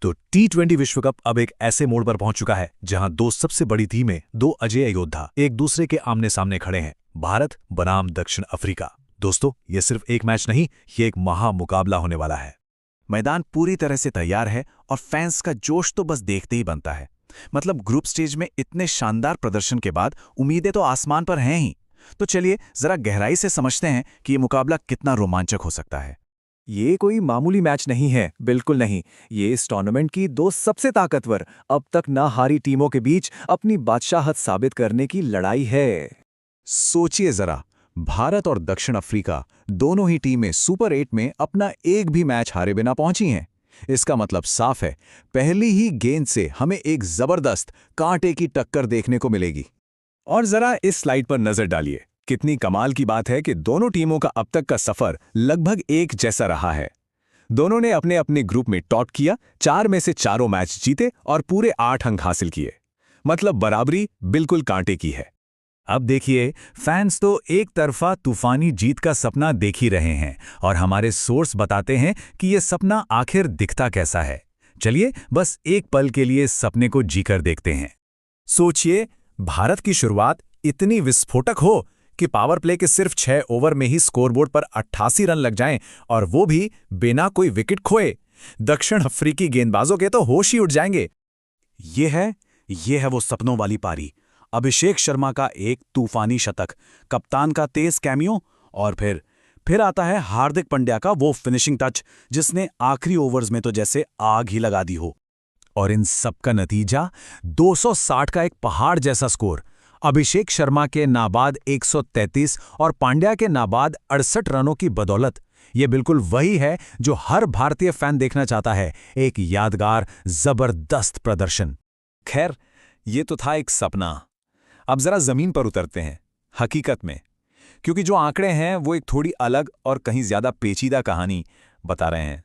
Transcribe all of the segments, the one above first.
तो T20 विश्व cup अब एक ऐसे मोड़ पर पहुंच चुका है जहां दो सबसे बड़ी टीमें, दो अजेय योद्धा एक दूसरे के आमने सामने खड़े हैं। भारत बनाम दक्षिण अफ्रीका। दोस्तों, ये सिर्फ एक मैच नहीं, ये एक महामुकाबला होने वाला है। मैदान पूरी तरह से तैयार है और फैंस का जोश तो बस देखते ही बनता है। मतलब ग्रुप स्टेज में इतने शानदार प्रदर्शन के बाद उम्मीदें तो आसमान पर हैं ही। तो चलिए जरा गहराई से समझते हैं कि ये मुकाबला कितना रोमांचक हो सकता है। ये कोई मामूली मैच नहीं है, बिल्कुल नहीं। ये इस टूर्नामेंट की दो सबसे ताकतवर, अब तक ना हारी टीमों के बीच अपनी बादशाहत साबित करने की लड़ाई है। सोचिए जरा, भारत और दक्षिण अफ्रीका दोनों ही टीमें सुपर 8 में अपना एक भी मैच हारे बिना पहुंची हैं। इसका मतलब साफ है, पहली ही गेंद से हमें एक जबरदस्त कांटे की टक्कर देखने को मिलेगी। और जरा इस स्लाइड पर नजर डालिए। कितनी कमाल की बात है कि दोनों टीमों का अब तक का सफर लगभग एक जैसा रहा है। दोनों ने अपने अपने ग्रुप में टॉप किया, 4 में से चारों मैच जीते और पूरे 8 अंक हासिल किए। मतलब बराबरी बिल्कुल कांटे की है। अब देखिए, फैंस तो एक तरफा तूफानी जीत का सपना देख ही रहे हैं और हमारे सोर्स बताते हैं कि यह सपना आखिर दिखता कैसा है। चलिए बस एक पल के लिए इस सपने को जीकर देखते हैं। सोचिए, भारत की शुरुआत इतनी विस्फोटक हो कि पावर प्ले के सिर्फ 6 ओवर में ही स्कोरबोर्ड पर 88 रन लग जाएं, और वो भी बिना कोई विकेट खोए। दक्षिण अफ्रीकी गेंदबाजों के तो होश ही उड़ जाएंगे। ये है वो सपनों वाली पारी। अभिषेक शर्मा का एक तूफानी शतक, कप्तान का तेज कैमियो, और फिर आता है हार्दिक पांड्या का वो फिनिशिंग टच जिसने आखिरी ओवर्स में तो जैसे आग ही लगा दी हो। और इन सब का नतीजा 260 का एक पहाड़ जैसा स्कोर। अभिषेक शर्मा के नाबाद 133 और पांड्या के नाबाद 68 रनों की बदौलत ये बिल्कुल वही है जो हर भारतीय फैन देखना चाहता है, एक यादगार जबरदस्त प्रदर्शन। खैर, ये तो था एक सपना। अब जरा जमीन पर उतरते हैं, हकीकत में, क्योंकि जो आंकड़े हैं वो एक थोड़ी अलग और कहीं ज्यादा पेचीदा कहानी बता रहे हैं।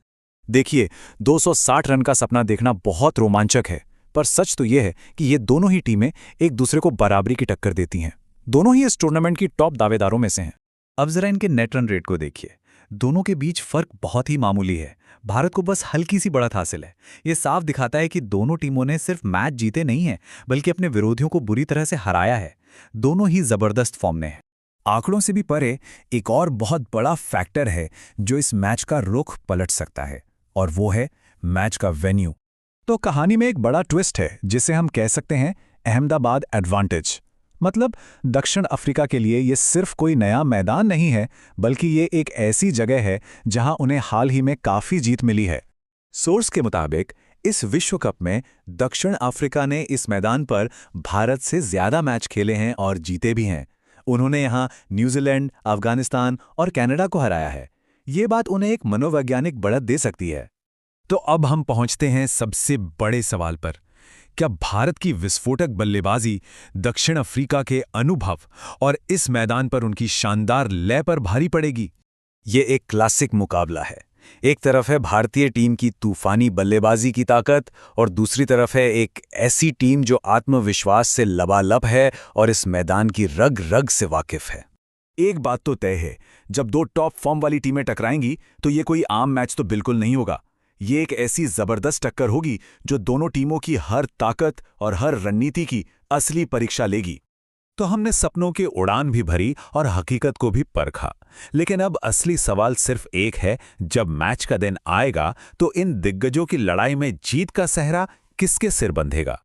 देखिए, 260 रन का सपना देखना बहुत रोमांचक है, पर सच तो यह है कि ये दोनों ही टीमें एक दूसरे को बराबरी की टक्कर देती हैं। दोनों ही इस टूर्नामेंट की टॉप दावेदारों में से हैं। अब जरा इनके नेट रन रेट को देखिए। दोनों के बीच फर्क बहुत ही मामूली है। भारत को बस हल्की सी बढ़त हासिल है। ये साफ दिखाता है कि दोनों टीमों ने सिर्फ मैच जीते नहीं हैं, बल्कि अपने विरोधियों को बुरी तरह से हराया है। दोनों ही जबरदस्त फॉर्म में हैं। आंकड़ों से भी परे एक और बहुत बड़ा फैक्टर है जो इस मैच का रुख पलट सकता है, और वो है मैच का वेन्यू। तो कहानी में एक बड़ा ट्विस्ट है जिसे हम कह सकते हैं अहमदाबाद एडवांटेज। मतलब दक्षिण अफ्रीका के लिए ये सिर्फ कोई नया मैदान नहीं है, बल्कि ये एक ऐसी जगह है जहां उन्हें हाल ही में काफी जीत मिली है। सोर्स के मुताबिक इस विश्व कप में दक्षिण अफ्रीका ने इस मैदान पर भारत से ज्यादा मैच खेले हैं और जीते भी हैं। उन्होंने यहां न्यूजीलैंड, अफगानिस्तान और कनाडा को हराया है। ये बात उन्हें एक मनोवैज्ञानिक बढ़त दे सकती है। तो अब हम पहुंचते हैं सबसे बड़े सवाल पर। क्या भारत की विस्फोटक बल्लेबाजी दक्षिण अफ्रीका के अनुभव और इस मैदान पर उनकी शानदार लय पर भारी पड़ेगी? ये एक क्लासिक मुकाबला है। एक तरफ है भारतीय टीम की तूफानी बल्लेबाजी की ताकत, और दूसरी तरफ है एक ऐसी टीम जो आत्मविश्वास से लबालब है और इस मैदान की रग रग से वाकिफ है। एक बात तो तय है, जब दो टॉप फॉर्म वाली टीमें टकराएंगी तो ये कोई आम मैच तो बिल्कुल नहीं होगा। ये एक ऐसी जबरदस्त टक्कर होगी जो दोनों टीमों की हर ताकत और हर रणनीति की असली परीक्षा लेगी। तो हमने सपनों की उड़ान भी भरी और हकीकत को भी परखा, लेकिन अब असली सवाल सिर्फ एक है। जब मैच का दिन आएगा तो इन दिग्गजों की लड़ाई में जीत का सहरा किसके सिर बंधेगा?